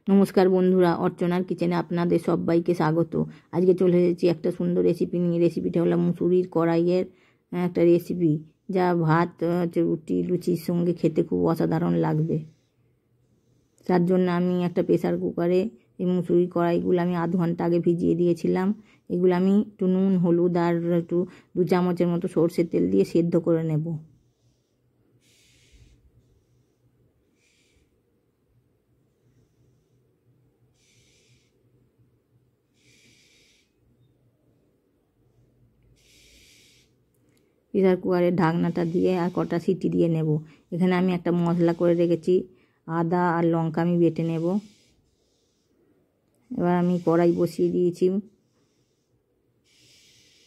নমস্কার বন্ধুরা, অর্চনার কিচেনে আপনাদের সবাইকে স্বাগত। আজকে চলে এসেছি একটা সুন্দর রেসিপি নিয়ে। রেসিপিটা হলো মুসুরির কড়াইয়ের একটা রেসিপি, যা ভাত রুটি লুচির সঙ্গে খেতে খুব অসাধারণ লাগবে। তার জন্য আমি একটা প্রেসার কুকারে এই মুসুরির কড়াইগুলো আমি আধ ঘন্টা আগে ভিজিয়ে দিয়েছিলাম। এগুলো আমি একটু নুন হলুদ আর একটু 2 চামচের মতো সরষের তেল দিয়ে সেদ্ধ করে নেব। প্রেসার কুকারের ঢাকনাটা দিয়ে আর কটা সিটি দিয়ে নেব। এখানে আমি একটা মশলা করে রেখেছি, আদা আর লঙ্কা আমি বেটে নেব। এবার আমি কড়াই বসিয়ে দিয়েছি,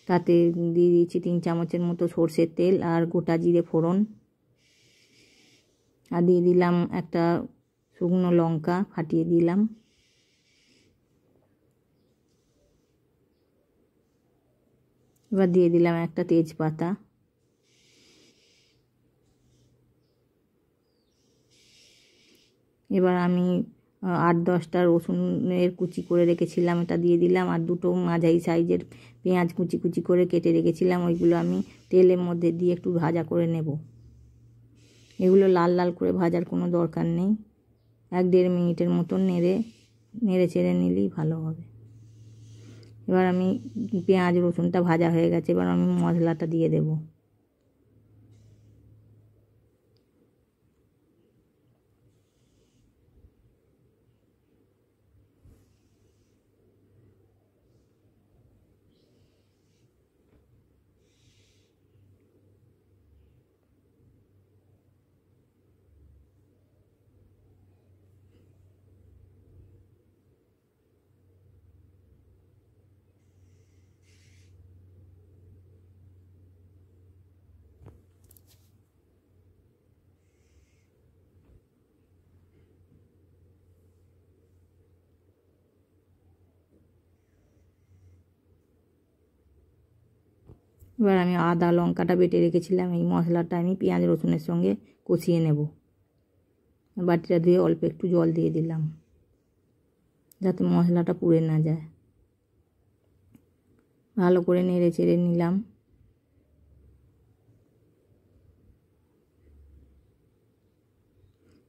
তাতে দিয়ে দিয়েছি 3 চামচের মতো সরষের তেল আর গোটা জিরে ফোড়ন, আর দিয়ে দিলাম একটা শুকনো লঙ্কা ফাটিয়ে দিলাম। এবার দিয়ে দিলাম একটা তেজপাতা। এবার আমি 8-10টা রসুনের কুচি করে রেখেছিলাম, এটা দিয়ে দিলাম। আর 2টো মাঝারি সাইজের পেঁয়াজ কুচি কুচি করে কেটে রেখেছিলাম, ওইগুলো আমি তেলের মধ্যে দিয়ে একটু ভাজা করে নেব। এগুলো লাল লাল করে ভাজার কোনো দরকার নেই, 1-1.5 মিনিটের মতন নেড়ে চেড়ে নিলেই ভালো হবে। এবার আমি পেঁয়াজ রসুনটা ভাজা হয়ে গেছে, এবার আমি মশলাটা দিয়ে দেব। এবার আমি আদা লঙ্কাটা বেটে রেখেছিলাম, এই মশলাটা আমি পেঁয়াজ রসুনের সঙ্গে কষিয়ে নেব। বাটিটা ধুয়ে অল্প একটু জল দিয়ে দিলাম, যাতে মশলাটা পুড়ে না যায়। ভালো করে নেড়ে চেড়ে নিলাম।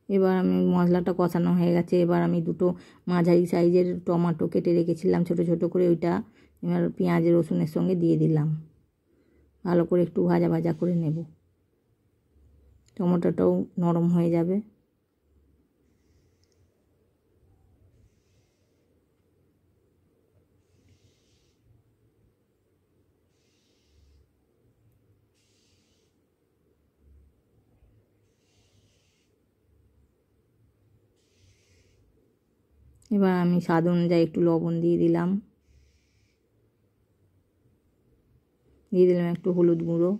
এবার আমি মশলাটা কষানো হয়ে গেছে, এবার আমি 2টো মাঝারি সাইজের টমেটো কেটে রেখেছিলাম ছোট ছোট করে, ওইটা এবার পেঁয়াজ রসুনের সঙ্গে দিয়ে দিলাম। ভালো করে একটু ভাজা ভাজা করে নেব, টমেটোটাও নরম হয়ে যাবে। এবার আমি স্বাদ অনুযায়ী একটু লবণ দিয়ে দিলাম, একটু হলুদ গুঁড়ো,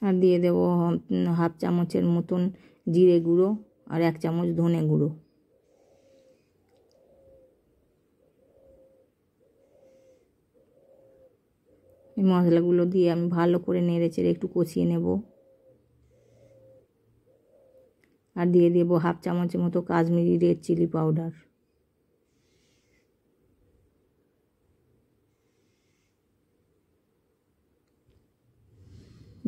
আর দিয়ে দেবো 1/2 চামচের মতন জিরে গুঁড়ো আর 1 চামচ ধনে গুঁড়ো। এই মশলাগুলো দিয়ে আমি ভালো করে নেড়ে চেড়ে একটু কষিয়ে নেব। আর দিয়ে দেবো 1/2 চামচের মতো কাশ্মীরি রেড চিলি পাউডার।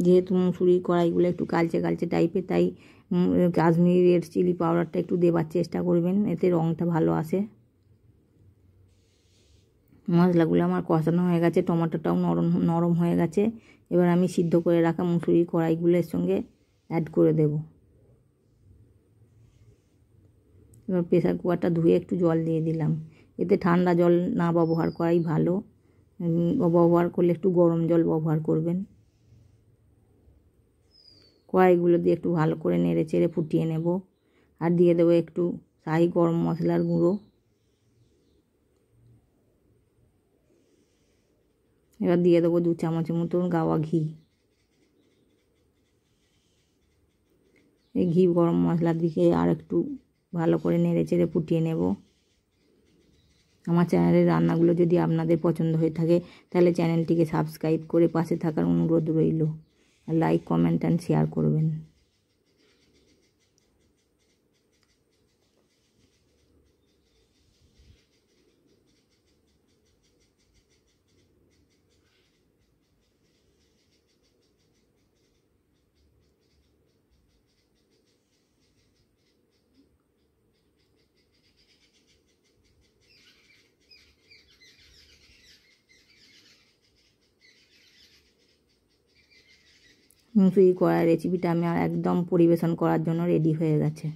যেহেতু মুসুরির কড়াইগুলো একটু কালচে কালচে টাইপের, তাই কাশ্মীরি রেড চিলি পাউডারটা একটু দেবার চেষ্টা করবেন, এতে রঙটা ভালো আসে। মশলাগুলো আমার কষানো হয়ে গেছে, টমেটোটাও নরম হয়ে গেছে। এবার আমি সিদ্ধ করে রাখা মুসুরির কড়াইগুলোর সঙ্গে অ্যাড করে দেব। এবার প্রেসার কুকারটা ধুয়ে একটু জল দিয়ে দিলাম। এতে ঠান্ডা জল না ব্যবহার করাই ভালো, ব্যবহার করলে একটু গরম জল ব্যবহার করবেন। কড়াইগুলো দিয়ে একটু ভালো করে নেড়ে চেড়ে ফুটিয়ে নেব। আর দিয়ে দেবো একটু শাহি গরম মশলার গুঁড়ো। এবার দিয়ে দেবো 2 চামচের মতন গাওয়া ঘি। এই ঘি গরম মশলার দিকে আর একটু ভালো করে নেড়ে চেড়ে ফুটিয়ে নেব। আমার চ্যানেলের রান্নাগুলো যদি আপনাদের পছন্দ হয়ে থাকে তাহলে চ্যানেলটিকে সাবস্ক্রাইব করে পাশে থাকার অনুরোধ রইল। আর লাইক, কমেন্ট অ্যান্ড শেয়ার করবেন। মুসুরি কড়াই রেসিপিটা আমার একদম পরিবেশন করার জন্য রেডি হয়ে গেছে।